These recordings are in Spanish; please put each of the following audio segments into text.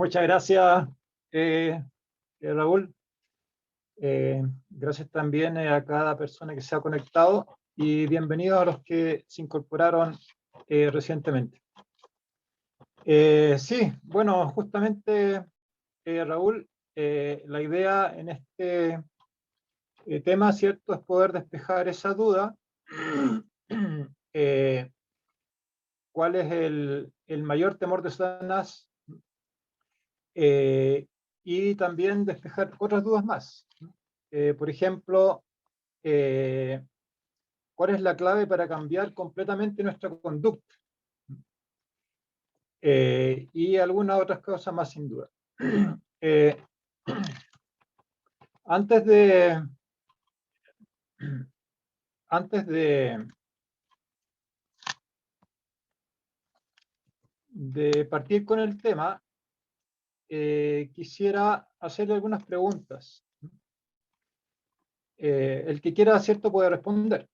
Muchas gracias, Raúl. Gracias también a cada persona que se ha conectado y bienvenidos a los que se incorporaron recientemente. Sí, bueno, justamente, Raúl, la idea en este tema, ¿cierto?, es poder despejar esa duda. ¿Cuál es el mayor temor de Satanás? Y también despejar otras dudas más. Por ejemplo, ¿cuál es la clave para cambiar completamente nuestra conducta? Y algunas otras cosas más, sin duda. Eh, antes de, antes de partir con el tema, quisiera hacerle algunas preguntas. El que quiera, cierto, puede responder.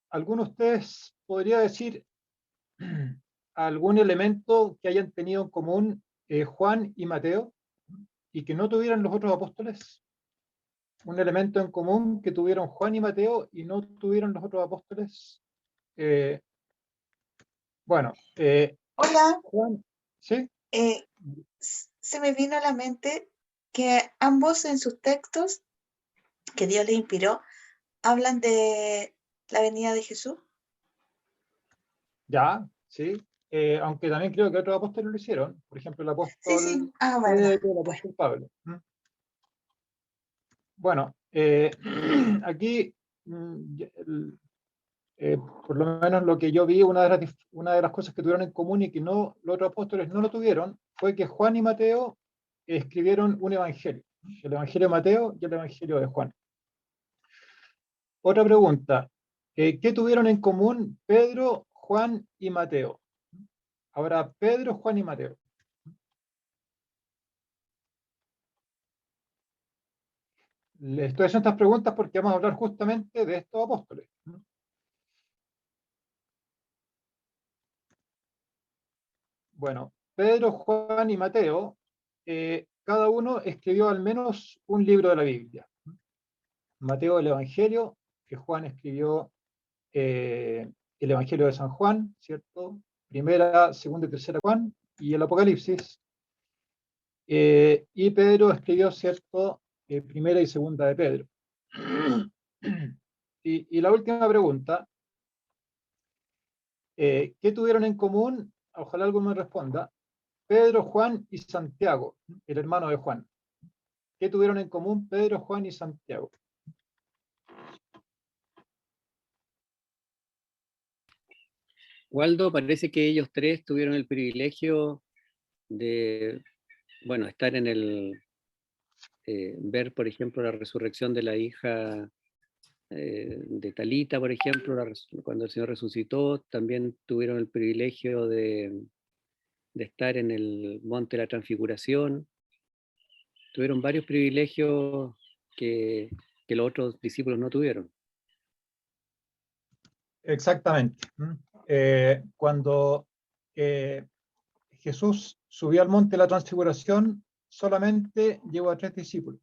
¿Alguno de ustedes podría decir algún elemento que hayan tenido en común Juan y Mateo y que no tuvieran los otros apóstoles? Un elemento en común que tuvieron Juan y Mateo y no tuvieron los otros apóstoles. Eh, bueno, Hola, Juan, ¿sí? se me vino a la mente que ambos en sus textos que Dios les inspiró hablan de la venida de Jesús. Ya, sí. Aunque también creo que otros apóstoles lo hicieron. Por ejemplo, el Sí, apóstol sí, verdad. Pedro, el Bueno, apóstol Pablo. Bueno, aquí, por lo menos lo que yo vi, una de las cosas que tuvieron en común y que no, los otros apóstoles no lo tuvieron, fue que Juan y Mateo escribieron un evangelio, el evangelio de Mateo y el evangelio de Juan. Otra pregunta, ¿qué tuvieron en común Pedro, Juan y Mateo? Ahora, Pedro, Juan y Mateo. Les estoy haciendo estas preguntas porque vamos a hablar justamente de estos apóstoles. Bueno, Pedro, Juan y Mateo, cada uno escribió al menos un libro de la Biblia. Mateo el Evangelio, que Juan escribió el Evangelio de San Juan, ¿cierto? Primera, segunda y tercera Juan, y el Apocalipsis. Y Pedro escribió, ¿cierto? Primera y segunda de Pedro. Y la última pregunta, ¿qué tuvieron en común? Ojalá alguno me responda. Pedro, Juan y Santiago, el hermano de Juan. ¿Qué tuvieron en común Pedro, Juan y Santiago? Waldo, parece que ellos tres tuvieron el privilegio de, bueno, estar en ver, por ejemplo, la resurrección de la hija de Talita, por ejemplo, cuando el Señor resucitó. También tuvieron el privilegio de estar en el monte de la Transfiguración. Tuvieron varios privilegios que los otros discípulos no tuvieron. Exactamente. Cuando Jesús subió al monte de la Transfiguración, solamente llevó a 3 discípulos,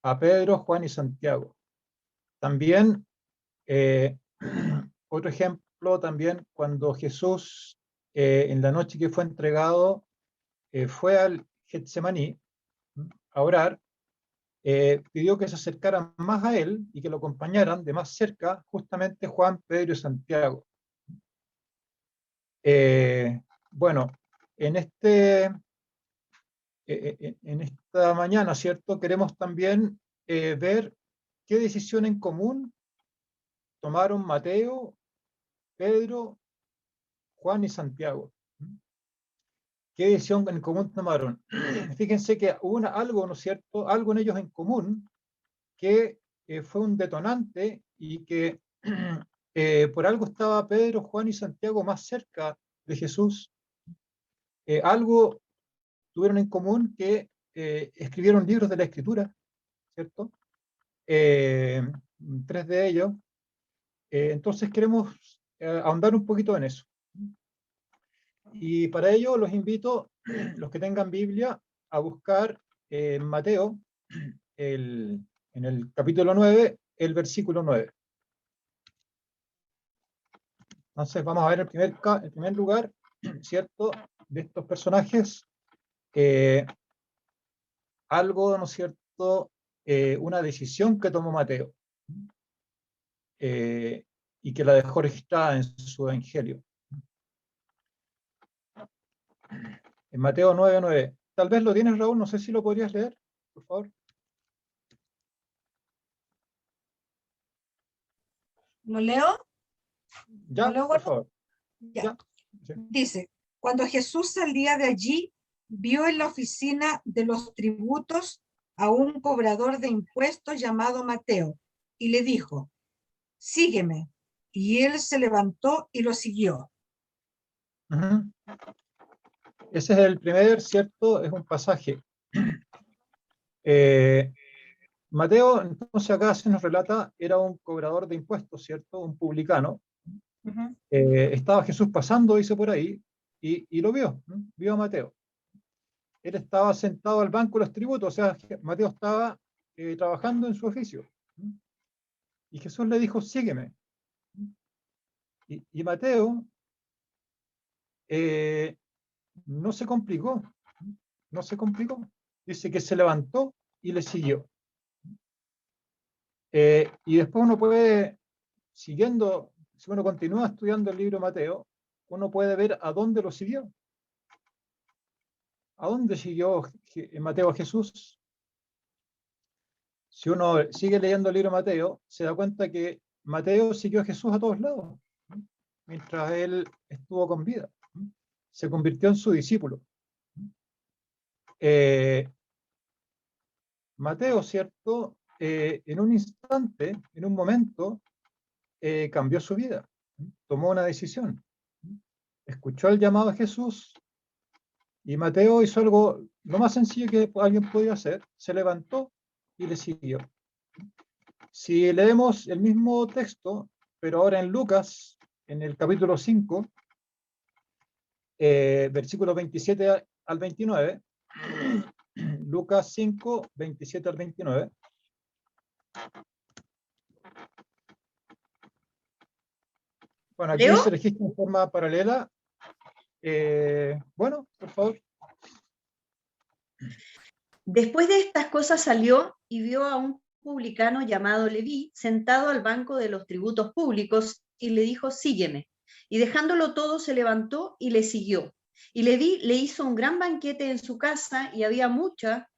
a Pedro, Juan y Santiago. También, otro ejemplo, también cuando Jesús, en la noche que fue entregado, fue al Getsemaní a orar, pidió que se acercaran más a él y que lo acompañaran de más cerca, justamente Juan, Pedro y Santiago. Bueno, en esta mañana, ¿cierto? Queremos también ver qué decisión en común tomaron Mateo, Pedro, Juan y Santiago. ¿Qué decisión en común tomaron? Fíjense que hubo algo, ¿no es cierto? Algo en ellos en común que fue un detonante y que por algo estaba Pedro, Juan y Santiago más cerca de Jesús. Algo tuvieron en común que escribieron libros de la Escritura, ¿cierto? 3 de ellos. Entonces queremos ahondar un poquito en eso. Y para ello los invito, los que tengan Biblia, a buscar en Mateo, en el capítulo 9, el versículo 9. Entonces vamos a ver el primer lugar, ¿cierto?, de estos personajes, algo, ¿no es cierto?, una decisión que tomó Mateo, y que la dejó registrada en su evangelio. En Mateo 9:9. Tal vez lo tienes, Raúl, no sé si lo podrías leer, por favor. ¿Lo leo? Ya, ¿Lo leo, por Gordo? favor. Ya. Ya. Sí. Dice, cuando Jesús salía de allí, vio en la oficina de los tributos a un cobrador de impuestos llamado Mateo y le dijo, sígueme. Y él se levantó y lo siguió. Ujú. Ese es el primer, ¿cierto? Es un pasaje. Mateo, entonces acá se nos relata, era un cobrador de impuestos, ¿cierto? Un publicano. Ujú. Estaba Jesús pasando, dice por ahí, y lo vio, ¿no? Vio a Mateo. Él estaba sentado al banco de los tributos, o sea, Mateo estaba trabajando en su oficio. Y Jesús le dijo, sígueme. Y Mateo no se complicó, no se complicó. Dice que se levantó y le siguió. Y después uno puede, siguiendo, si uno continúa estudiando el libro de Mateo, uno puede ver a dónde lo siguió. ¿A dónde siguió Mateo a Jesús? Si uno sigue leyendo el libro de Mateo, se da cuenta que Mateo siguió a Jesús a todos lados, mientras él estuvo con vida. Se convirtió en su discípulo. Mateo, ¿cierto? En un instante, en un momento, cambió su vida, tomó una decisión, escuchó el llamado a Jesús y Mateo hizo algo, lo más sencillo que alguien podía hacer, se levantó y le siguió. Si leemos el mismo texto, pero ahora en Lucas, en el capítulo 5, versículos 27 al 29, Lucas 5, 27 al 29. Bueno, aquí ¿Leo? se registra en forma paralela. Bueno, por favor. Después de estas cosas salió y vio a un publicano llamado Leví sentado al banco de los tributos públicos y le dijo, sígueme. Y dejándolo todo se levantó y le siguió. Y Leví le hizo un gran banquete en su casa y había mucha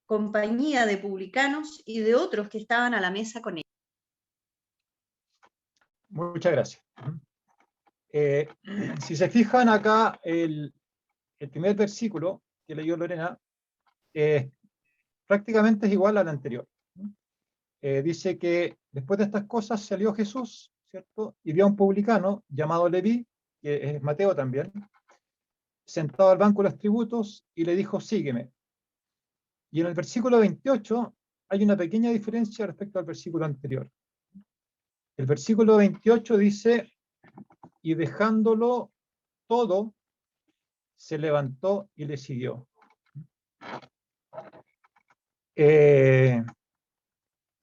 compañía de publicanos y de otros que estaban a la mesa con él. Muchas gracias. Si se fijan acá, el primer versículo que leyó Lorena prácticamente es igual al anterior. Dice que después de estas cosas salió Jesús, ¿cierto? Y vio a un publicano llamado Leví, que es Mateo también, sentado al banco de los tributos y le dijo, sígueme. Y en el versículo 28 hay una pequeña diferencia respecto al versículo anterior. El versículo 28 dice, y dejándolo todo, se levantó y le siguió.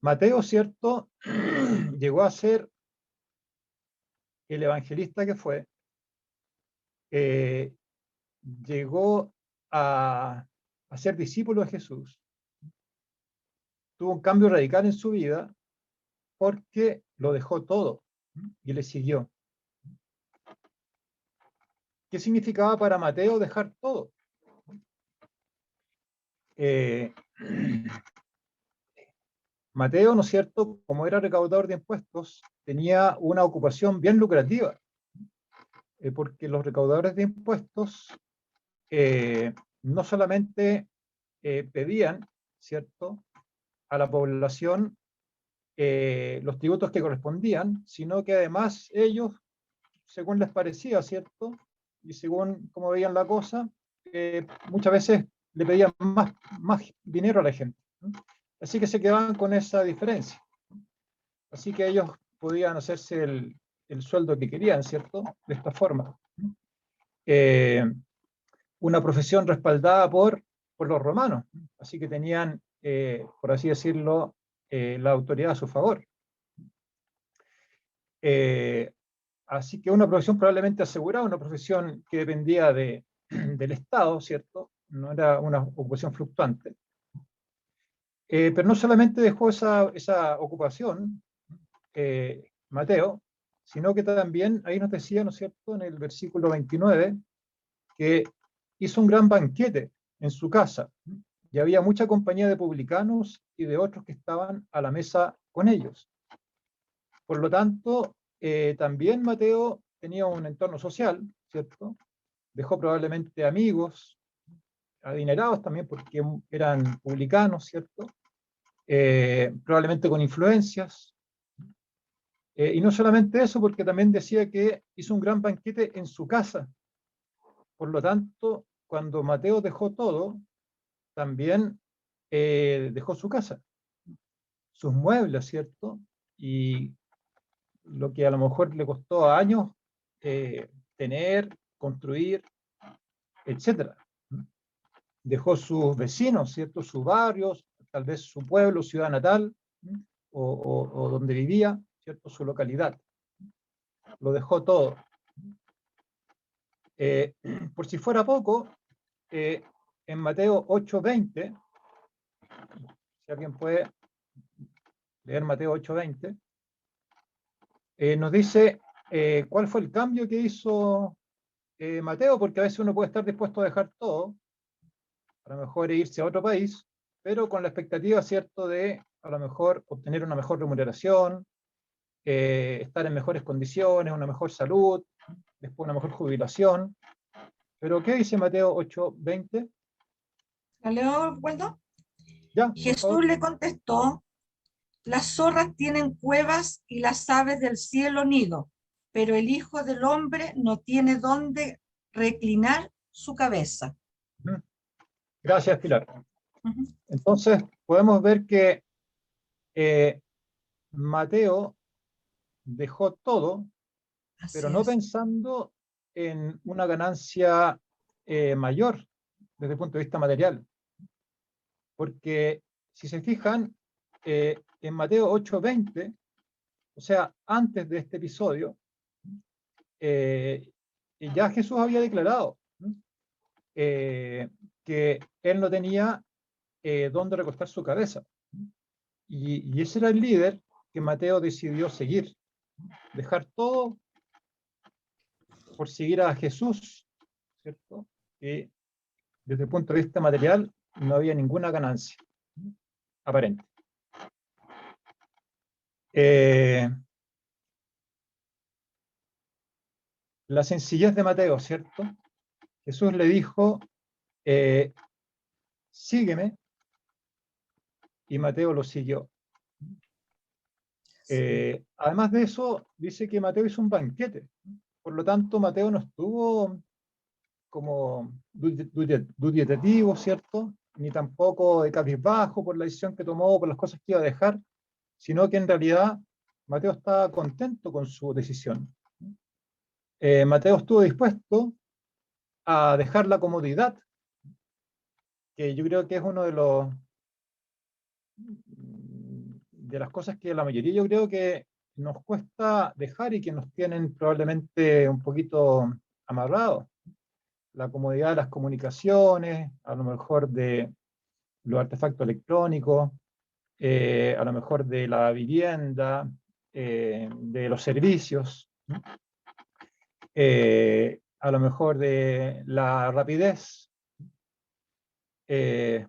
Mateo, ¿cierto? Llegó a ser el evangelista que fue, llegó a ser discípulo de Jesús, tuvo un cambio radical en su vida porque lo dejó todo y le siguió. ¿Qué significaba para Mateo dejar todo? Mateo, ¿no es cierto?, como era recaudador de impuestos, tenía una ocupación bien lucrativa, porque los recaudadores de impuestos no solamente pedían, ¿cierto?, a la población los tributos que correspondían, sino que además ellos, según les parecía, ¿cierto?, y según cómo veían la cosa, muchas veces le pedían más dinero a la gente, ¿no? Así que se quedaban con esa diferencia. Así que ellos podían hacerse el sueldo que querían, ¿cierto?, de esta forma. una profesión respaldada por los romanos, así que tenían, por así decirlo, la autoridad a su favor. Así que una profesión probablemente asegurada, una profesión que dependía del Estado, ¿cierto? No era una ocupación fluctuante. Pero no solamente dejó esa ocupación, Mateo, sino que también, ahí nos decía, ¿no es cierto?, en el versículo 29, que hizo un gran banquete en su casa, y había mucha compañía de publicanos y de otros que estaban a la mesa con ellos. Por lo tanto, también Mateo tenía un entorno social, ¿cierto? Dejó probablemente amigos, adinerados también porque eran publicanos, ¿cierto? Probablemente con influencias. Y no solamente eso, porque también decía que hizo un gran banquete en su casa. Por lo tanto, cuando Mateo dejó todo, también dejó su casa, sus muebles, ¿cierto? Y lo que a lo mejor le costó años tener, construir, etcétera. Dejó sus vecinos, ¿cierto? Sus barrios, tal vez su pueblo, ciudad natal, o donde vivía, ¿cierto? Su localidad. Lo dejó todo. Por si fuera poco, en Mateo 8:20, si alguien puede leer Mateo 8:20, nos dice cuál fue el cambio que hizo Mateo, porque a veces uno puede estar dispuesto a dejar todo, a lo mejor irse a otro país, pero con la expectativa, ¿cierto?, de a lo mejor obtener una mejor remuneración, estar en mejores condiciones, una mejor salud, después una mejor jubilación. Pero ¿qué dice Mateo 8:20? ¿La leo, Waldo? Ya, por Jesús favor. le contestó: las zorras tienen cuevas y las aves del cielo nido, pero el Hijo del Hombre no tiene dónde reclinar su cabeza. Gracias, Pilar. Ujú. Entonces, podemos ver que Mateo dejó todo, pero Así no es. pensando en una ganancia mayor desde el punto de vista material. Porque si se fijan, en Mateo 8:20, o sea, antes de este episodio, ya Jesús había declarado que él no tenía dónde recostar su cabeza. Y ese era el líder que Mateo decidió seguir, dejar todo por seguir a Jesús, ¿cierto? Que desde el punto de vista material no había ninguna ganancia aparente. La sencillez de Mateo, ¿cierto? Jesús le dijo, sígueme, y Mateo lo siguió. Además de eso, dice que Mateo hizo un banquete. Por lo tanto, Mateo no estuvo como duditativo, ¿cierto? Ni tampoco de cabizbajo por la decisión que tomó, por las cosas que iba a dejar, sino que en realidad Mateo estaba contento con su decisión. Mateo estuvo dispuesto a dejar la comodidad, que yo creo que es uno de las cosas que la mayoría yo creo que nos cuesta dejar y que nos tienen probablemente un poquito amarrados. La comodidad de las comunicaciones, a lo mejor de los artefactos electrónicos, a lo mejor de la vivienda, de los servicios, a lo mejor de la rapidez.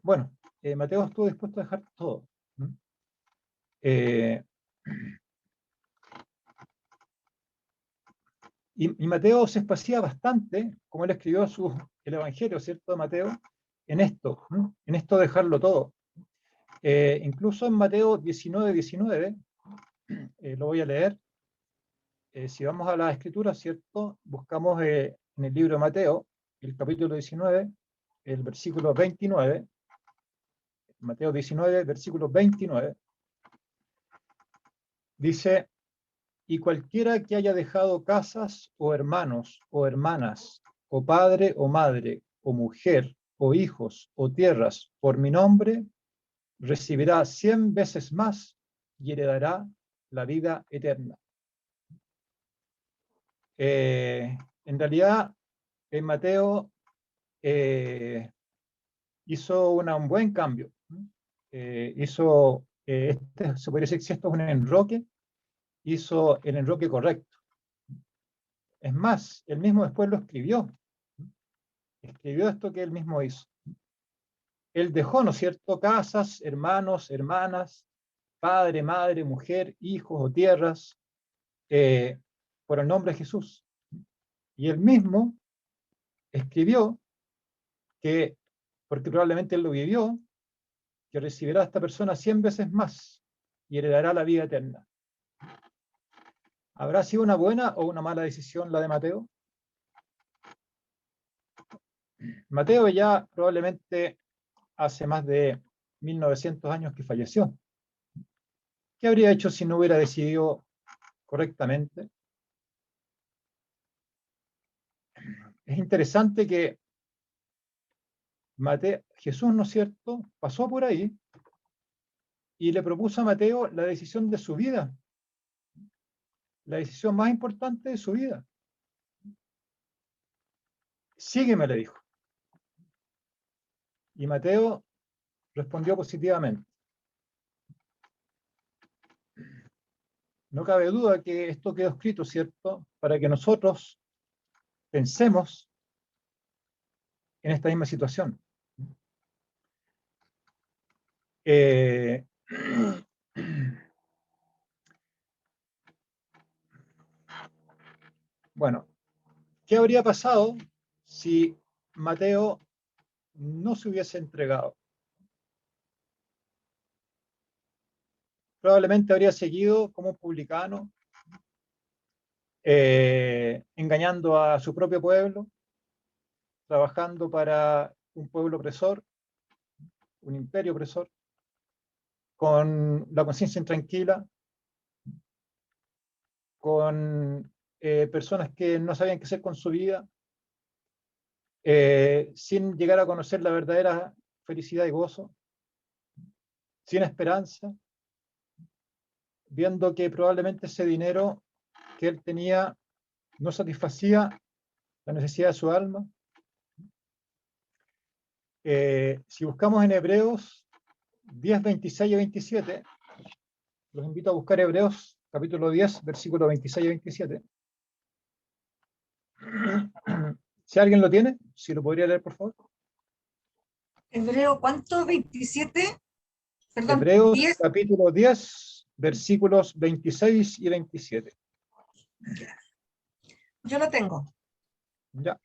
Bueno, Mateo estuvo dispuesto a dejar todo. Y Mateo se espacía bastante, como él escribió el Evangelio, ¿cierto, Mateo? En esto de dejarlo todo. Incluso en Mateo 19:19, lo voy a leer. Si vamos a la Escritura, ¿cierto? Buscamos en el libro de Mateo, el capítulo 19, el versículo 29. Mateo 19, versículo 29. Dice: y cualquiera que haya dejado casas o hermanos o hermanas o padre o madre, o mujer, o hijos, o tierras, por mi nombre, recibirá 100 veces más y heredará la vida eterna. En realidad, en Mateo hizo un buen cambio. Se podría decir que si esto es un enroque, hizo el enroque correcto. Es más, él mismo después lo escribió. Escribió esto que él mismo hizo. Él dejó, ¿no es cierto?, casas, hermanos, hermanas, padre, madre, mujer, hijos o tierras, por el nombre de Jesús. Y él mismo escribió que, porque probablemente él lo vivió, que recibirá a esta persona 100 veces más y heredará la vida eterna. ¿Habrá sido una buena o una mala decisión la de Mateo? Mateo ya probablemente hace más de 1900 años que falleció. ¿Qué habría hecho si no hubiera decidido correctamente? Es interesante que Jesús, ¿no es cierto?, pasó por ahí y le propuso a Mateo la decisión de su vida, la decisión más importante de su vida. Sígueme, le dijo. Y Mateo respondió positivamente. No cabe duda que esto quedó escrito, ¿cierto?, para que nosotros pensemos en esta misma situación. Bueno, ¿qué habría pasado si Mateo no se hubiese entregado? Probablemente habría seguido como publicano, engañando a su propio pueblo, trabajando para un pueblo opresor, un imperio opresor, con la conciencia intranquila, con personas que no sabían qué hacer con su vida, sin llegar a conocer la verdadera felicidad y gozo, sin esperanza, viendo que probablemente ese dinero que él tenía no satisfacía la necesidad de su alma. Si buscamos en Hebreos 10, 26 y 27, los invito a buscar Hebreos capítulo 10, versículos 26 y 27. Si alguien lo tiene, si lo podría leer, por favor. Hebreo, ¿cuánto? 27. Perdón, Hebreos 10. capítulo 10, versículos 26 y 27. Yo lo tengo. Ya.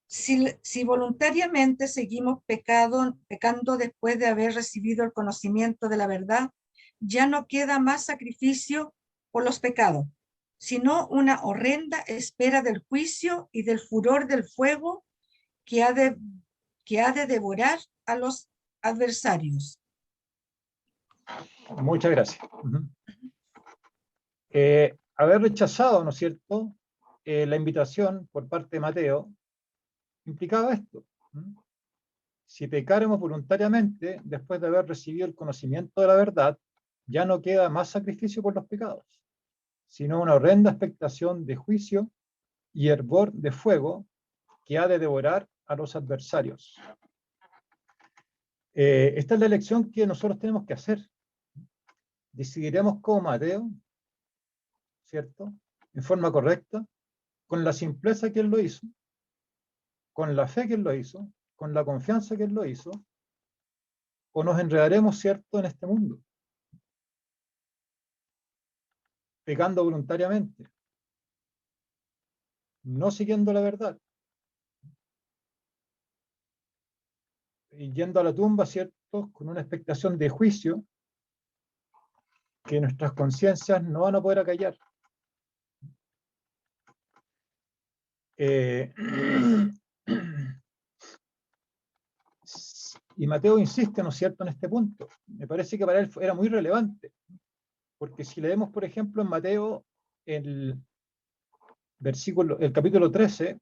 Si voluntariamente seguimos pecando después de haber recibido el conocimiento de la verdad, ya no queda más sacrificio por los pecados, sino una horrenda espera del juicio y del furor del fuego que ha de devorar a los adversarios. Muchas gracias. Haber rechazado, ¿no es cierto?, la invitación por parte de Mateo implicaba esto. Si pecáramos voluntariamente después de haber recibido el conocimiento de la verdad, ya no queda más sacrificio por los pecados, sino una horrenda expectación de juicio y hervor de fuego que ha de devorar a los adversarios. Esta es la elección que nosotros tenemos que hacer. Decidiremos como Mateo, ¿cierto?, en forma correcta, con la simpleza que él lo hizo, con la fe que él lo hizo, con la confianza que él lo hizo, o nos enredaremos, ¿cierto?, en este mundo, pecando voluntariamente, no siguiendo la verdad, y yendo a la tumba, ¿cierto?, con una expectación de juicio que nuestras conciencias no van a poder acallar. Y Mateo insiste, ¿no es cierto?, en este punto. Me parece que para él era muy relevante, porque si leemos, por ejemplo, en Mateo el capítulo 13,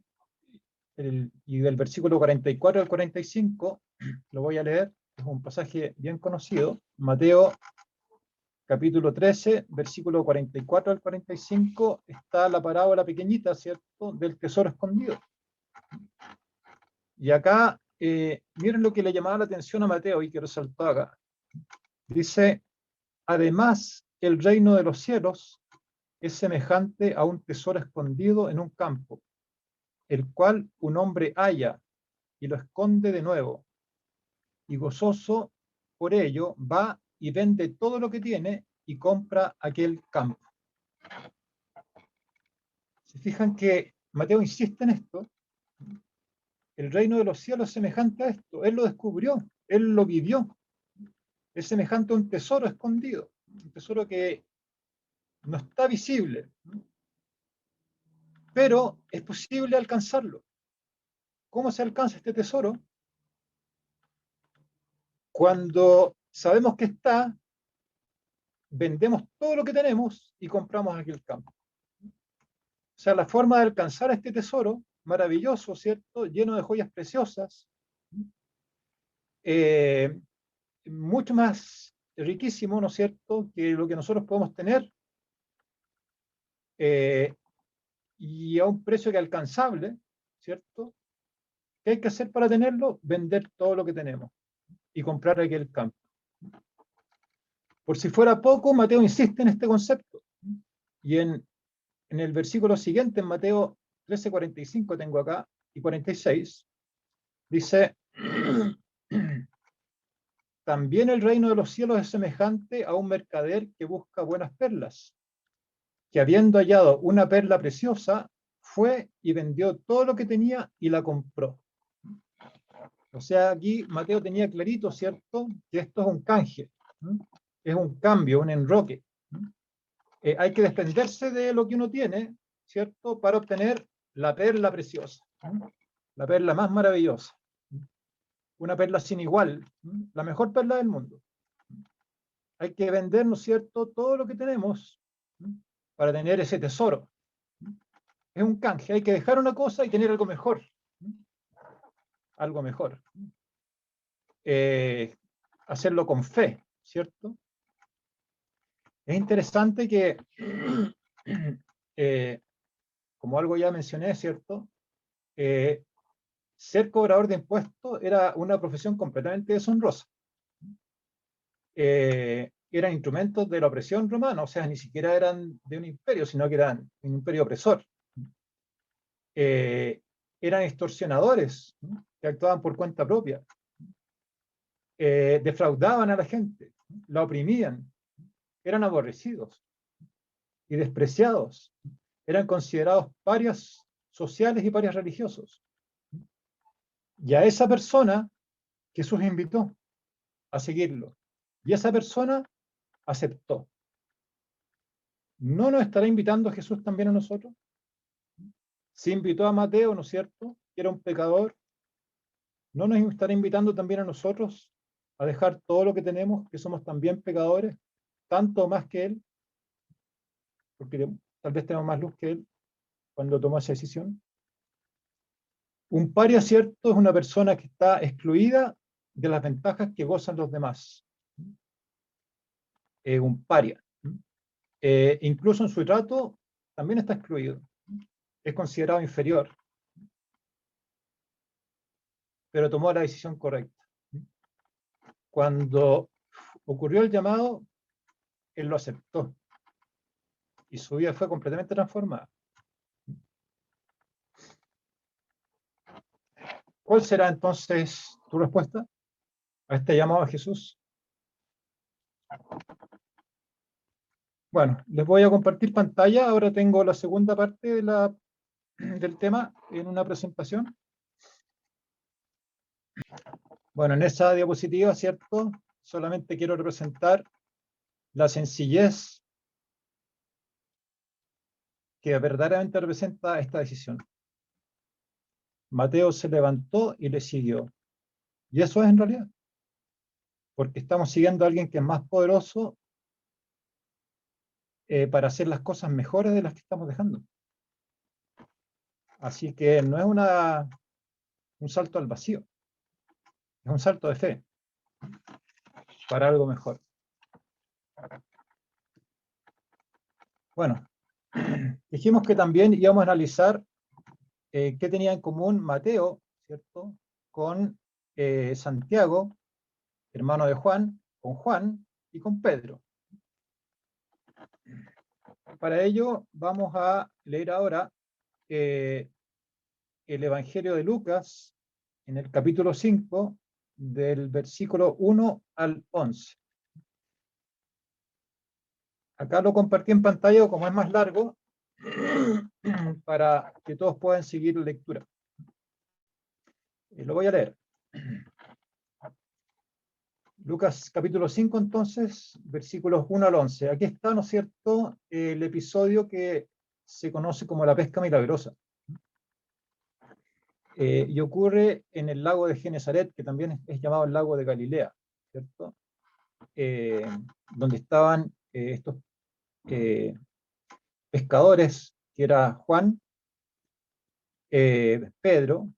y del versículo 44 al 45, lo voy a leer, es un pasaje bien conocido, Mateo capítulo 13, versículo 44 al 45, está la parábola pequeñita, ¿cierto?, del tesoro escondido. Y acá, miren lo que le llamaba la atención a Mateo y que resaltó acá. Dice, además, el reino de los cielos es semejante a un tesoro escondido en un campo, el cual un hombre halla y lo esconde de nuevo, y gozoso por ello va y vende todo lo que tiene y compra aquel campo. Se fijan que Mateo insiste en esto. El reino de los cielos es semejante a esto. Él lo descubrió, él lo vivió. Es semejante a un tesoro escondido, un tesoro que no está visible, pero es posible alcanzarlo. ¿Cómo se alcanza este tesoro? Cuando sabemos que está, vendemos todo lo que tenemos y compramos aquel campo. O sea, la forma de alcanzar este tesoro maravilloso, ¿cierto?, lleno de joyas preciosas, mucho más riquísimo, ¿no es cierto?, que lo que nosotros podemos tener, y a un precio que alcanzable, ¿cierto? ¿Qué hay que hacer para tenerlo? Vender todo lo que tenemos y comprar aquel campo. Por si fuera poco, Mateo insiste en este concepto. Y en el versículo siguiente, en Mateo 13:45, tengo acá, y 46, dice, también el reino de los cielos es semejante a un mercader que busca buenas perlas, que habiendo hallado una perla preciosa, fue y vendió todo lo que tenía y la compró. O sea, aquí Mateo tenía clarito, ¿cierto?, que esto es un canje, es un cambio, un enroque. Hay que desprenderse de lo que uno tiene, ¿cierto?, para obtener la perla preciosa, la perla más maravillosa, una perla sin igual, la mejor perla del mundo. Hay que vender, ¿no es cierto?, todo lo que tenemos para tener ese tesoro. Es un canje, hay que dejar una cosa y tener algo mejor. Algo mejor. Hacerlo con fe, ¿cierto? Es interesante que, como algo ya mencioné, ¿cierto?, ser cobrador de impuestos era una profesión completamente deshonrosa. Eran instrumentos de la opresión romana, o sea, ni siquiera eran de un imperio, sino que eran un imperio opresor. Eran extorsionadores, ¿no?, que actuaban por cuenta propia. Defraudaban a la gente, la oprimían, eran aborrecidos y despreciados, eran considerados parias sociales y parias religiosos. Y a esa persona Jesús invitó a seguirlo, y esa persona aceptó. ¿No nos estará invitando Jesús también a nosotros? Si invitó a Mateo, ¿no es cierto?, que era un pecador, ¿no nos estará invitando también a nosotros a dejar todo lo que tenemos, que somos también pecadores, tanto más que él? Porque tal vez tenemos más luz que él cuando tomó esa decisión. Un paria, ¿cierto?, es una persona que está excluida de las ventajas que gozan los demás. Un paria. Incluso en su trato también está excluido. Es considerado inferior. Pero tomó la decisión correcta. Cuando ocurrió el llamado, él lo aceptó. Y su vida fue completamente transformada. ¿Cuál será entonces tu respuesta a este llamado a Jesús? Bueno, les voy a compartir pantalla. Ahora tengo la segunda parte del tema en una presentación. Bueno, en esa diapositiva, ¿cierto?, solamente quiero representar la sencillez que verdaderamente representa esta decisión. Mateo se levantó y le siguió. Y eso es en realidad. Porque estamos siguiendo a alguien que es más poderoso para hacer las cosas mejores de las que estamos dejando. Así que no es una un salto al vacío. Es un salto de fe para algo mejor. Bueno, dijimos que también íbamos a analizar qué tenía en común Mateo, ¿cierto?, con Santiago, hermano de Juan, con Juan y con Pedro. Para ello vamos a leer ahora el Evangelio de Lucas en el capítulo 5, del versículo 1 al 11. Acá lo compartí en pantalla, como es más largo, para que todos puedan seguir la lectura. Lo voy a leer. Lucas capítulo 5, entonces, versículos 1 al 11. Aquí está, ¿no es cierto?, el episodio que se conoce como la pesca milagrosa. Y ocurre en el lago de Genesaret, que también es llamado el lago de Galilea, ¿cierto? Donde estaban estos pescadores, que era Juan, Pedro,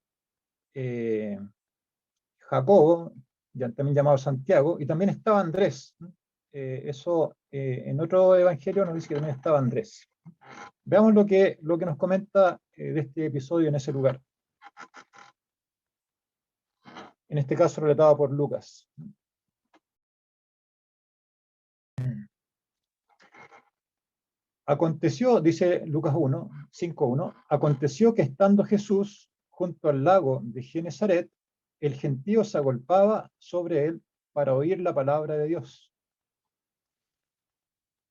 Jacobo, también llamado Santiago, y también estaba Andrés. En otro evangelio nos dice que también estaba Andrés. Veamos lo que nos comenta de este episodio en ese lugar. En este caso relatado por Lucas. Aconteció, dice Lucas 1, 5:1, aconteció que estando Jesús junto al lago de Genesaret, el gentío se agolpaba sobre él para oír la palabra de Dios.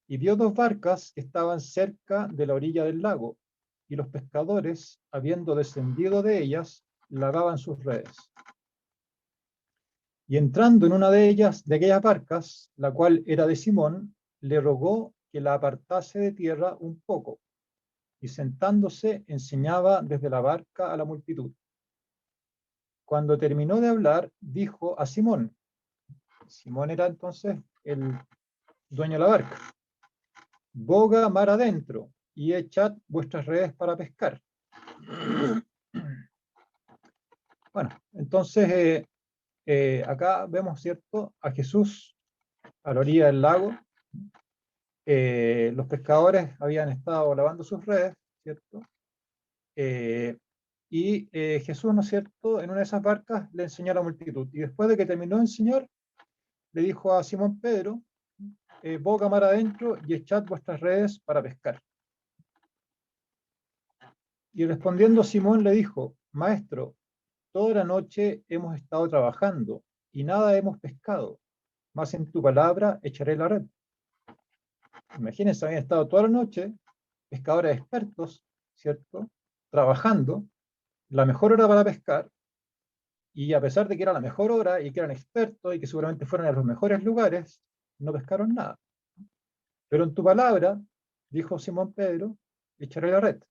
Y vio dos barcas que estaban cerca de la orilla del lago, y los pescadores, habiendo descendido de ellas, lavaban sus redes. Y entrando en una de ellas, de aquellas barcas, la cual era de Simón, le rogó que la apartase de tierra un poco, y sentándose enseñaba desde la barca a la multitud. Cuando terminó de hablar, dijo a Simón. Simón era entonces el dueño de la barca. Boga mar adentro y echad vuestras redes para pescar. Bueno, entonces acá vemos, ¿cierto?, a Jesús a la orilla del lago. Los pescadores habían estado lavando sus redes, ¿cierto? Jesús, ¿no es cierto?, en una de esas barcas le enseñó a la multitud. Y después de que terminó de enseñar, le dijo a Simón Pedro, boga mar adentro y echad vuestras redes para pescar. Y respondiendo Simón le dijo, Maestro, toda la noche hemos estado trabajando y nada hemos pescado, mas en tu palabra echaré la red. Imagínense, habían estado toda la noche, pescadores expertos, ¿cierto?, trabajando, la mejor hora para pescar, y a pesar de que era la mejor hora y que eran expertos y que seguramente fueron a los mejores lugares, no pescaron nada. Pero en tu palabra, dijo Simón Pedro, echaré la red.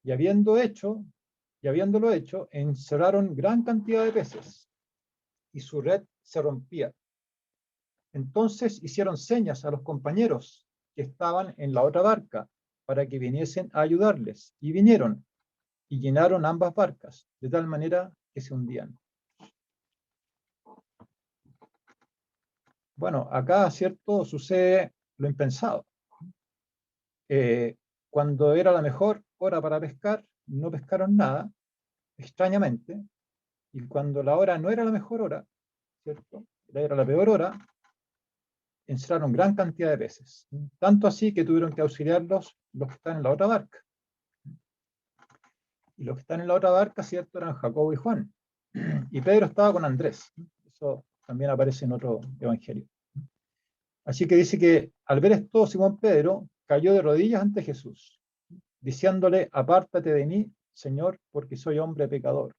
Y habiéndolo hecho, encerraron gran cantidad de peces, y su red se rompía. Entonces hicieron señas a los compañeros que estaban en la otra barca para que viniesen a ayudarles, y vinieron, y llenaron ambas barcas, de tal manera que se hundían. Bueno, acá, ¿cierto?, sucede lo impensado. Cuando era la mejor hora para pescar, no pescaron nada, extrañamente, y cuando la hora no era la mejor hora, ¿cierto?, era la peor hora, encerraron gran cantidad de peces. Tanto así que tuvieron que auxiliarlos los que están en la otra barca. Y los que están en la otra barca, ¿cierto?, eran Jacobo y Juan. Y Pedro estaba con Andrés. Eso también aparece en otro evangelio. Así que dice que al ver esto, Simón Pedro cayó de rodillas ante Jesús, diciéndole, apártate de mí, Señor, porque soy hombre pecador.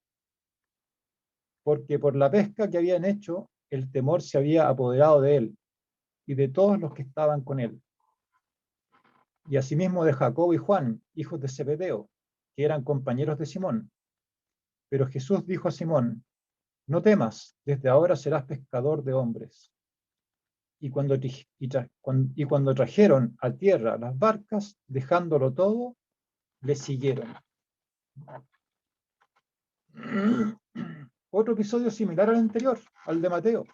Porque por la pesca que habían hecho, el temor se había apoderado de él y de todos los que estaban con él. Y asimismo de Jacobo y Juan, hijos de Zebedeo, que eran compañeros de Simón. Pero Jesús dijo a Simón, no temas, desde ahora serás pescador de hombres. Y cuando trajeron a tierra las barcas, dejándolo todo, le siguieron. Otro episodio similar al anterior, al de Mateo.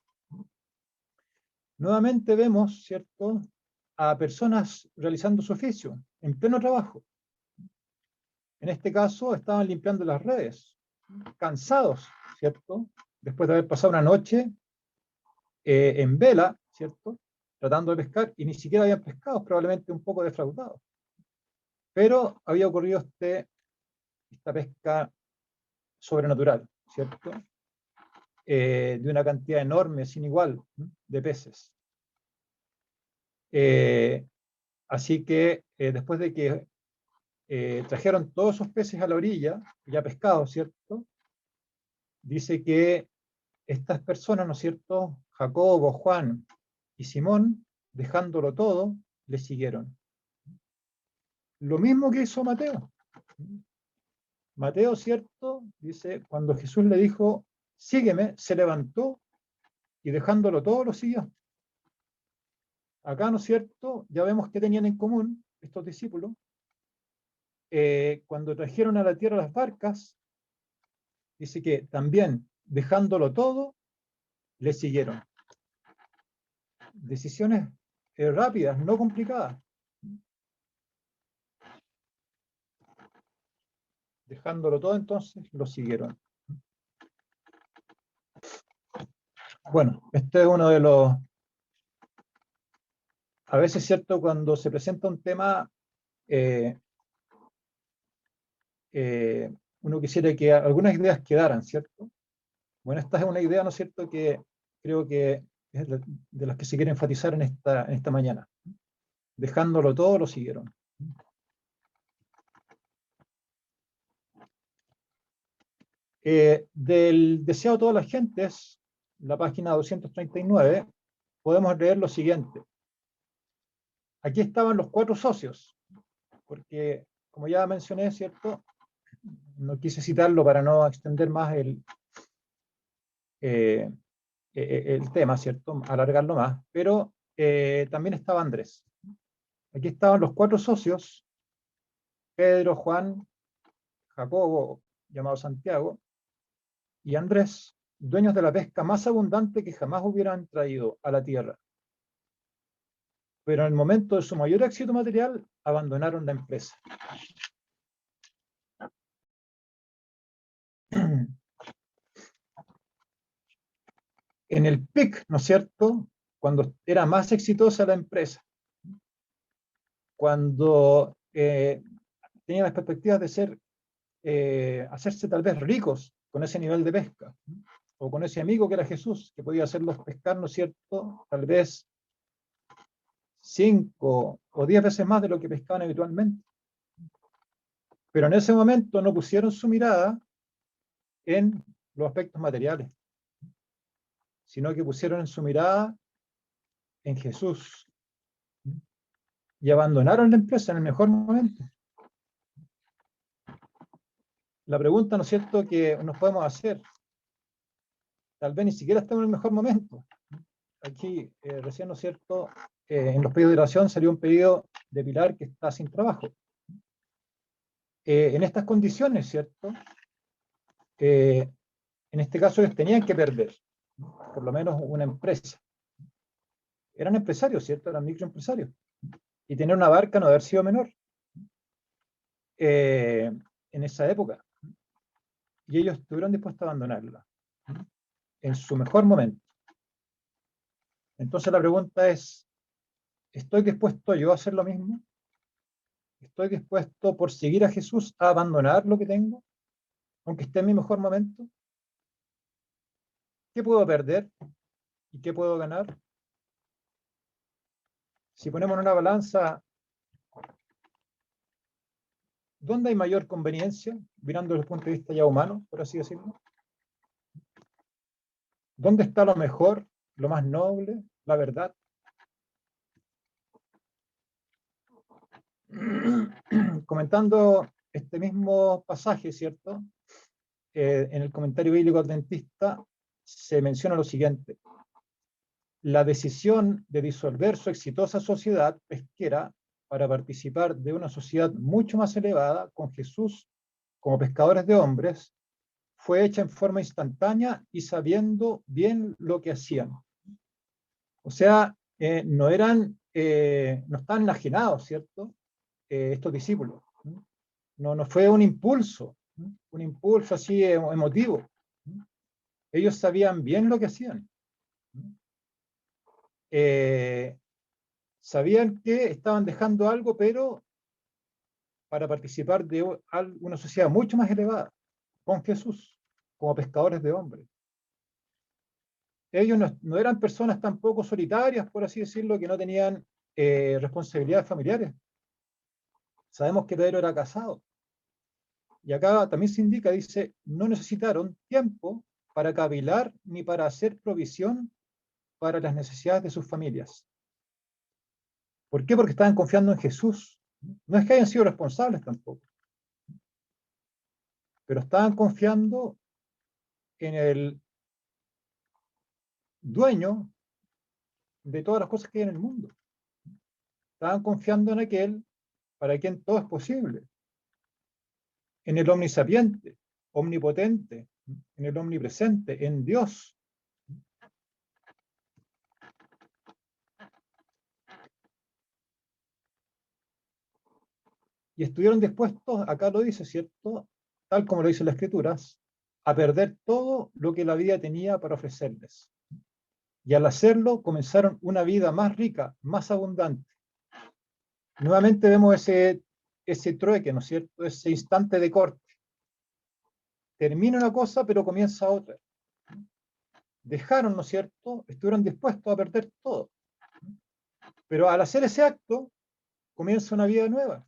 Nuevamente vemos, ¿cierto?, a personas realizando su oficio, en pleno trabajo. En este caso, estaban limpiando las redes, cansados, ¿cierto?, después de haber pasado una noche en vela, ¿cierto?, tratando de pescar, y ni siquiera habían pescado, probablemente un poco defraudados. Pero había ocurrido esta pesca sobrenatural, ¿cierto?, de una cantidad enorme, sin igual, de peces. Así que después de que trajeron todos esos peces a la orilla, ya pescados, ¿cierto?, dice que estas personas, ¿no es cierto?, Jacobo, Juan y Simón, dejándolo todo, le siguieron. Lo mismo que hizo Mateo. Mateo, ¿cierto?, dice, cuando Jesús le dijo, sígueme, se levantó y dejándolo todo lo siguió. Acá, ¿no es cierto?, ya vemos que tenían en común estos discípulos. Cuando trajeron a la tierra las barcas, dice que también, dejándolo todo, le siguieron. Decisiones rápidas, no complicadas. Dejándolo todo, entonces, lo siguieron. Bueno, este es uno de los... A veces, ¿cierto?, cuando se presenta un tema, uno quisiera que algunas ideas quedaran, ¿cierto? Bueno, esta es una idea, ¿no es cierto?, que creo que es de las que se quiere enfatizar en esta mañana. Dejándolo todo, lo siguieron. Del Deseado de todas las gentes, la página 239, podemos leer lo siguiente. Aquí estaban los 4 socios, porque, como ya mencioné, ¿cierto?, no quise citarlo para no extender más el tema, ¿cierto?, alargarlo más, pero también estaba Andrés. Aquí estaban los 4 socios, Pedro, Juan, Jacobo, llamado Santiago, y Andrés, dueños de la pesca más abundante que jamás hubieran traído a la tierra. Pero en el momento de su mayor éxito material, abandonaron la empresa. En el pic, ¿no es cierto?, cuando era más exitosa la empresa, cuando tenían las perspectivas de hacerse tal vez ricos con ese nivel de pesca, o con ese amigo que era Jesús, que podía hacerlos pescar, ¿no es cierto?, tal vez 5 o 10 veces más de lo que pescaban habitualmente. Pero en ese momento no pusieron su mirada en los aspectos materiales, sino que pusieron en su mirada en Jesús. Y abandonaron la empresa en el mejor momento. La pregunta, ¿no es cierto?, que nos podemos hacer, tal vez ni siquiera estamos en el mejor momento. Aquí, recién, ¿no es cierto?, en los pedidos de oración salió un pedido de Pilar que está sin trabajo. En estas condiciones, ¿cierto?, en este caso ellos tenían que perder, por lo menos una empresa. Eran empresarios, ¿cierto?, eran microempresarios. Y tener una barca no haber sido menor en esa época. Y ellos estuvieron dispuestos a abandonarla en su mejor momento. Entonces la pregunta es, ¿estoy dispuesto yo a hacer lo mismo? ¿Estoy dispuesto por seguir a Jesús a abandonar lo que tengo, aunque esté en mi mejor momento? ¿Qué puedo perder y qué puedo ganar? Si ponemos en una balanza, ¿dónde hay mayor conveniencia, mirando desde el punto de vista ya humano, por así decirlo? ¿Dónde está lo mejor, lo más noble, la verdad? Comentando este mismo pasaje, ¿cierto?, en el comentario bíblico adventista se menciona lo siguiente: la decisión de disolver su exitosa sociedad pesquera para participar de una sociedad mucho más elevada, con Jesús como pescadores de hombres, fue hecha en forma instantánea y sabiendo bien lo que hacían. O sea, no estaban enajenados, ¿cierto? Estos discípulos. No fue un impulso así emotivo. Ellos sabían bien lo que hacían. Sabían que estaban dejando algo, pero para participar de una sociedad mucho más elevada, con Jesús, como pescadores de hombres. Ellos no eran personas tampoco solitarias, por así decirlo, que no tenían responsabilidades familiares. Sabemos que Pedro era casado. Y acá también se indica, dice, no necesitaron tiempo para cavilar ni para hacer provisión para las necesidades de sus familias. ¿Por qué? Porque estaban confiando en Jesús. No es que hayan sido responsables tampoco, pero estaban confiando en el dueño de todas las cosas que hay en el mundo. Estaban confiando en aquel para quien todo es posible, en el omnisapiente, omnipotente, en el omnipresente, en Dios. Y estuvieron dispuestos, acá lo dice, ¿cierto? Tal como lo dice las Escrituras, a perder todo lo que la vida tenía para ofrecerles. Y al hacerlo, comenzaron una vida más rica, más abundante. Nuevamente vemos ese trueque, ¿no es cierto? Ese instante de corte. Termina una cosa, pero comienza otra. Dejaron, ¿no es cierto? Estuvieron dispuestos a perder todo. Pero al hacer ese acto, comienza una vida nueva,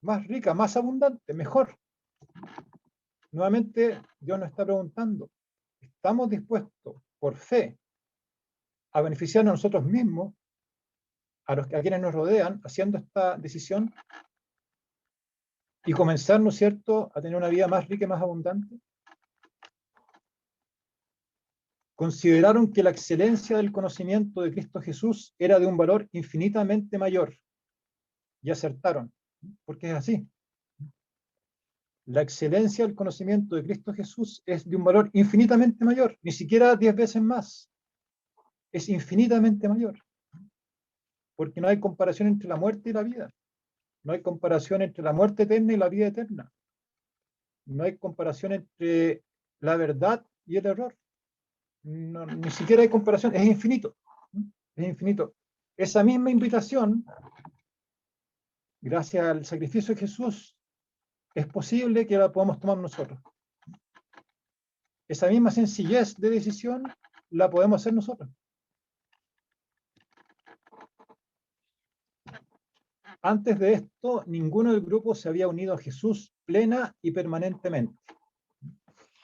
más rica, más abundante, mejor. Nuevamente, Dios nos está preguntando, ¿estamos dispuestos por fe a beneficiarnos a nosotros mismos, a quienes nos rodean, haciendo esta decisión y comenzar, ¿no es cierto?, a tener una vida más rica y más abundante? Consideraron que la excelencia del conocimiento de Cristo Jesús era de un valor infinitamente mayor y acertaron, porque es así. La excelencia del conocimiento de Cristo Jesús es de un valor infinitamente mayor, ni siquiera 10 veces más. Es infinitamente mayor. Porque no hay comparación entre la muerte y la vida. No hay comparación entre la muerte eterna y la vida eterna. No hay comparación entre la verdad y el error. No, ni siquiera hay comparación, es infinito. Es infinito. Esa misma invitación, gracias al sacrificio de Jesús, es posible que la podamos tomar nosotros. Esa misma sencillez de decisión la podemos hacer nosotros. Antes de esto, ninguno del grupo se había unido a Jesús plena y permanentemente.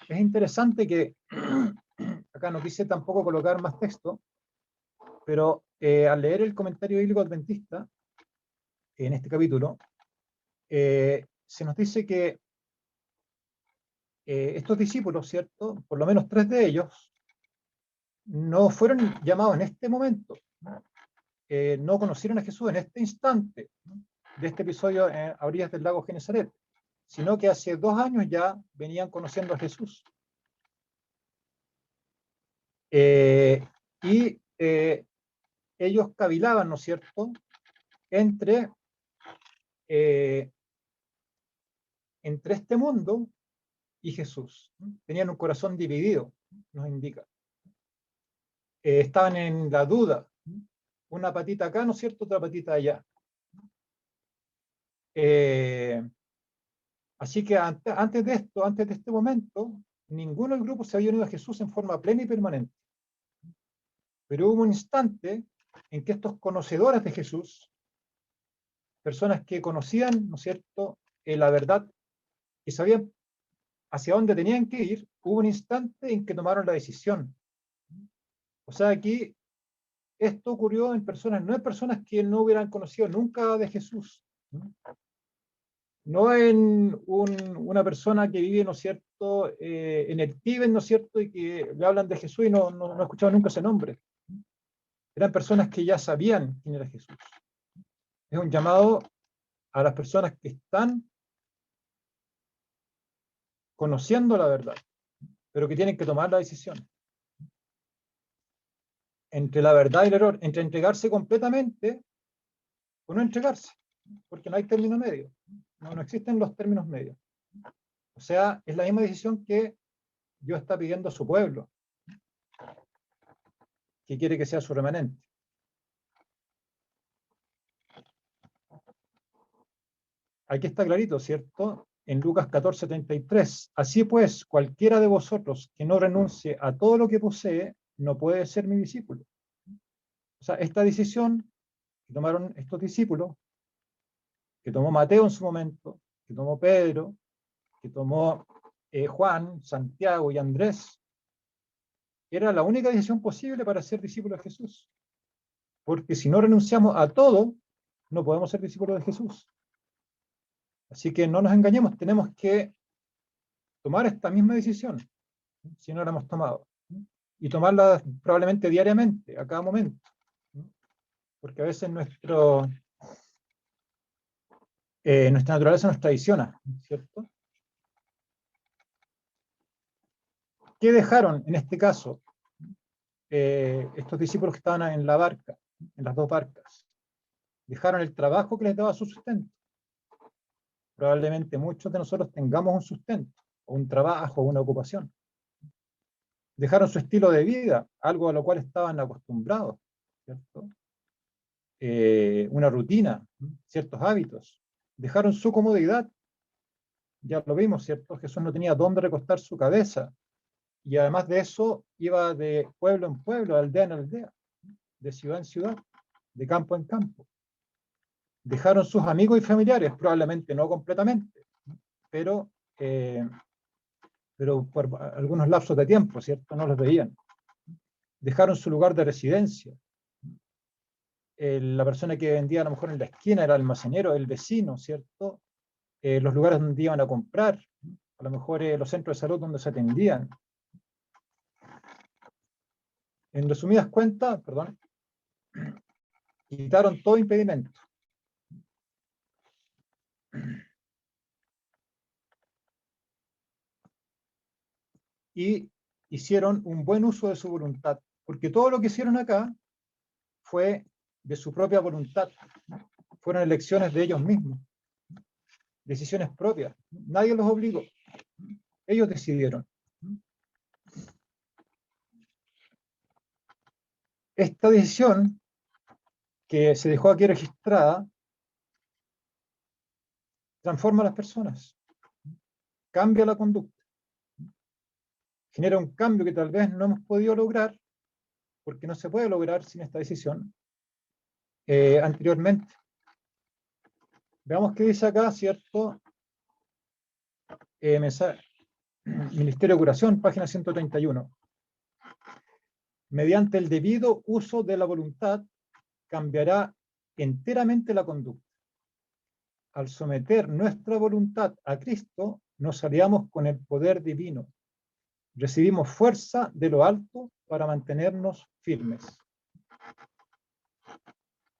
Es interesante que acá no quise tampoco colocar más texto, pero al leer el comentario bíblico adventista, en este capítulo, se nos dice que estos discípulos, ¿cierto? Por lo menos 3 de ellos, no fueron llamados en este momento, no conocieron a Jesús en este instante de este episodio a orillas del lago Genesaret, sino que hace 2 años ya venían conociendo a Jesús. Y ellos cavilaban, ¿no es cierto?, entre este mundo y Jesús. Tenían un corazón dividido, nos indica. Estaban en la duda, una patita acá, ¿no es cierto?, otra patita allá. Así que antes de esto, antes de este momento, ninguno del grupo se había unido a Jesús en forma plena y permanente. Pero hubo un instante en que estos conocedores de Jesús, personas que conocían, ¿no es cierto?, la verdad, que sabían hacia dónde tenían que ir, hubo un instante en que tomaron la decisión. O sea, aquí esto ocurrió en personas, no en personas que no hubieran conocido nunca de Jesús, no en una persona que vive, ¿no es cierto?, en el Tíbet, ¿no es cierto?, y que le hablan de Jesús y no ha escuchado nunca ese nombre. Eran personas que ya sabían quién era Jesús. Es un llamado a las personas que están conociendo la verdad, pero que tienen que tomar la decisión entre la verdad y el error, entre entregarse completamente o no entregarse, porque no hay término medio, no existen los términos medios. O sea, es la misma decisión que Dios está pidiendo a su pueblo, que quiere que sea su remanente. Aquí está clarito, ¿cierto? En Lucas 14:33. Así pues, cualquiera de vosotros que no renuncie a todo lo que posee, no puede ser mi discípulo. O sea, esta decisión que tomaron estos discípulos, que tomó Mateo en su momento, que tomó Pedro, que tomó Juan, Santiago y Andrés, era la única decisión posible para ser discípulos de Jesús. Porque si no renunciamos a todo, no podemos ser discípulos de Jesús. Así que no nos engañemos, tenemos que tomar esta misma decisión, si no la hemos tomado, y tomarla probablemente diariamente, a cada momento, porque a veces nuestra naturaleza nos traiciona, ¿cierto? ¿Qué dejaron en este caso estos discípulos que estaban en la barca, en las dos barcas? Dejaron el trabajo que les daba su sustento. Probablemente muchos de nosotros tengamos un sustento, o un trabajo, o una ocupación. Dejaron su estilo de vida, algo a lo cual estaban acostumbrados, ¿cierto? Una rutina, ciertos hábitos. Dejaron su comodidad, ya lo vimos, ¿cierto? Jesús no tenía dónde recostar su cabeza, y además de eso iba de pueblo en pueblo, de aldea en aldea, de ciudad en ciudad, de campo en campo. Dejaron sus amigos y familiares, probablemente no completamente, pero por algunos lapsos de tiempo, ¿cierto? No los veían. Dejaron su lugar de residencia. La persona que vendía a lo mejor en la esquina era el almacenero, el vecino, ¿cierto? Los lugares donde iban a comprar, a lo mejor los centros de salud donde se atendían. En resumidas cuentas, perdón, quitaron todo impedimento. Y hicieron un buen uso de su voluntad, porque todo lo que hicieron acá fue de su propia voluntad, fueron elecciones de ellos mismos, decisiones propias, nadie los obligó, ellos decidieron. Esta decisión que se dejó aquí registrada transforma a las personas, cambia la conducta, genera un cambio que tal vez no hemos podido lograr, porque no se puede lograr sin esta decisión anteriormente. Veamos qué dice acá, ¿cierto? Ministerio de Curación, página 131. Mediante el debido uso de la voluntad, cambiará enteramente la conducta. Al someter nuestra voluntad a Cristo, nos aliamos con el poder divino. Recibimos fuerza de lo alto para mantenernos firmes.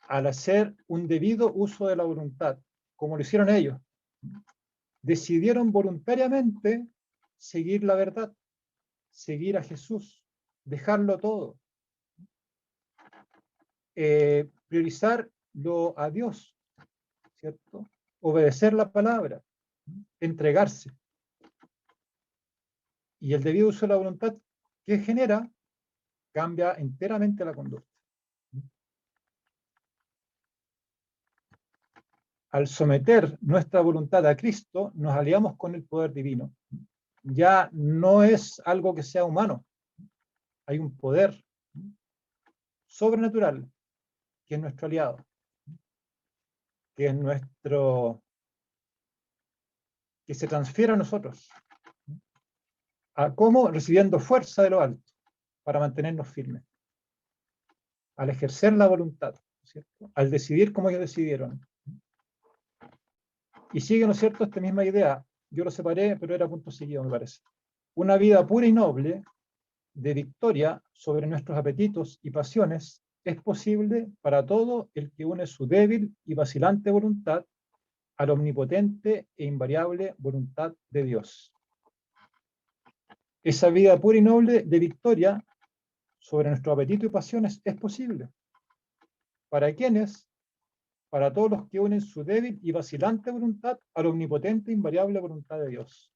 Al hacer un debido uso de la voluntad, como lo hicieron ellos, decidieron voluntariamente seguir la verdad, seguir a Jesús, dejarlo todo, priorizarlo a Dios, ¿cierto? Obedecer la palabra, entregarse. Y el debido uso de la voluntad, ¿qué genera? Cambia enteramente la conducta. Al someter nuestra voluntad a Cristo, nos aliamos con el poder divino. Ya no es algo que sea humano. Hay un poder sobrenatural que es nuestro aliado, que es que se transfiere a nosotros. ¿A cómo? Recibiendo fuerza de lo alto para mantenernos firmes. Al ejercer la voluntad, ¿cierto? Al decidir como ellos decidieron. Y sigue, ¿no es cierto?, esta misma idea. Yo lo separé, pero era punto seguido, me parece. Una vida pura y noble, de victoria sobre nuestros apetitos y pasiones, es posible para todo el que une su débil y vacilante voluntad a la omnipotente e invariable voluntad de Dios. esa vida pura y noble de victoria sobre nuestro apetito y pasiones es posible. ¿Para quiénes? Para todos los que unen su débil y vacilante voluntad a la omnipotente e invariable voluntad de Dios.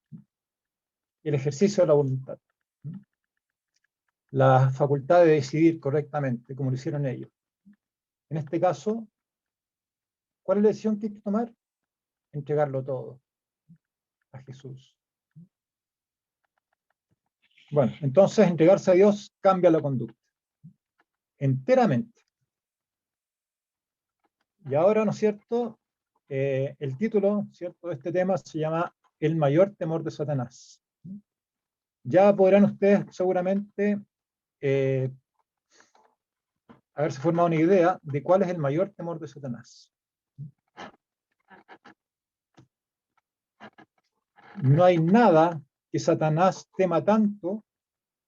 El ejercicio de la voluntad. La facultad de decidir correctamente, como lo hicieron ellos. En este caso, ¿cuál es la decisión que hay que tomar? Entregarlo todo a Jesús. Bueno, entonces entregarse a Dios cambia la conducta. Enteramente. Y ahora, ¿no es cierto? El título, ¿cierto?, de este tema se llama El mayor temor de Satanás. Ya podrán ustedes seguramente haberse formado una idea de cuál es el mayor temor de Satanás. No hay nada que Satanás tema tanto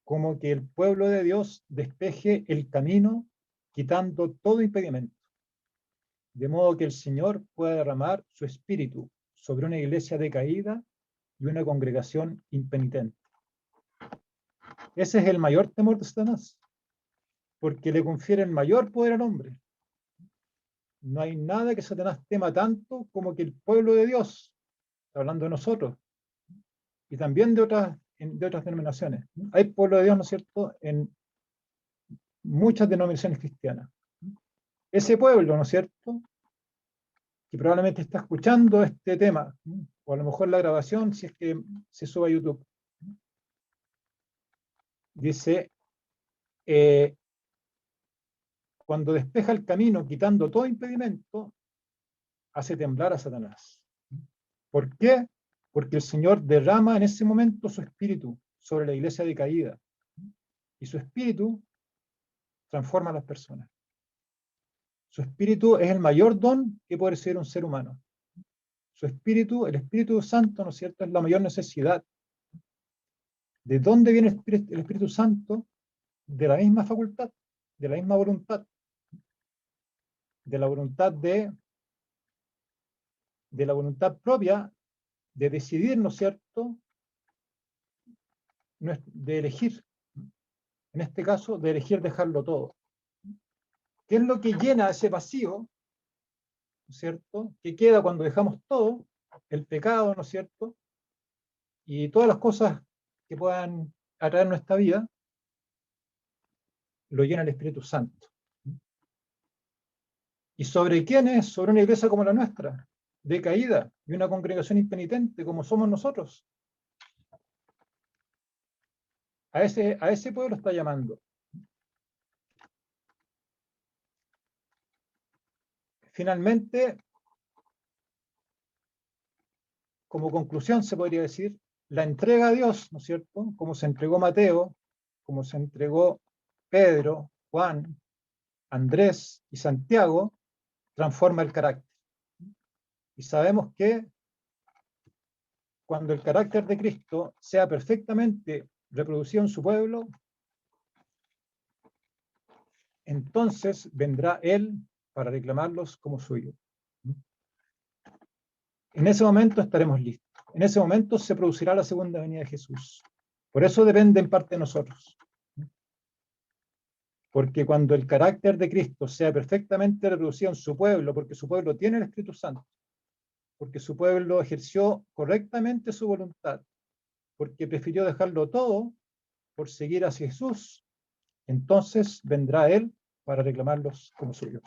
como que el pueblo de Dios despeje el camino quitando todo impedimento, de modo que el Señor pueda derramar su espíritu sobre una iglesia decaída y una congregación impenitente. Ese es el mayor temor de Satanás, porque le confiere el mayor poder al hombre. No hay nada que Satanás tema tanto como que el pueblo de Dios, hablando de nosotros, y también de otras denominaciones. Hay pueblo de Dios, ¿no es cierto?, en muchas denominaciones cristianas. Ese pueblo, ¿no es cierto?, que probablemente está escuchando este tema, o a lo mejor la grabación, si es que se sube a YouTube. Dice, cuando despeja el camino, quitando todo impedimento, hace temblar a Satanás. ¿Por qué? Porque el Señor derrama en ese momento su espíritu sobre la iglesia decaída. Y su espíritu transforma a las personas. Su espíritu es el mayor don que puede recibir un ser humano. Su espíritu, el Espíritu Santo, ¿no es cierto?, es la mayor necesidad. ¿De dónde viene el Espíritu Santo? De la misma facultad, de la misma voluntad. De la voluntad de la voluntad propia de decidir, ¿no es cierto?, de elegir. En este caso, de elegir dejarlo todo. ¿Qué es lo que llena ese vacío, ¿no es cierto?, que queda cuando dejamos todo? El pecado, ¿no es cierto?, y todas las cosas que puedan atraer nuestra vida, lo llena el Espíritu Santo. ¿Y sobre quiénes? Sobre una iglesia como la nuestra, decaída, y una congregación impenitente como somos nosotros. A ese pueblo está llamando. Finalmente, como conclusión se podría decir, la entrega a Dios, ¿no es cierto?, como se entregó Mateo, como se entregó Pedro, Juan, Andrés y Santiago, transforma el carácter. Y sabemos que cuando el carácter de Cristo sea perfectamente reproducido en su pueblo, entonces vendrá Él para reclamarlos como suyo. En ese momento estaremos listos. En ese momento se producirá la segunda venida de Jesús. Por eso depende en parte de nosotros. Porque cuando el carácter de Cristo sea perfectamente reproducido en su pueblo, porque su pueblo tiene el Espíritu Santo, porque su pueblo ejerció correctamente su voluntad, porque prefirió dejarlo todo por seguir hacia Jesús, entonces vendrá Él para reclamarlos como suyos.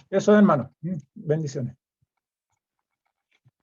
Eso, hermano. Bendiciones.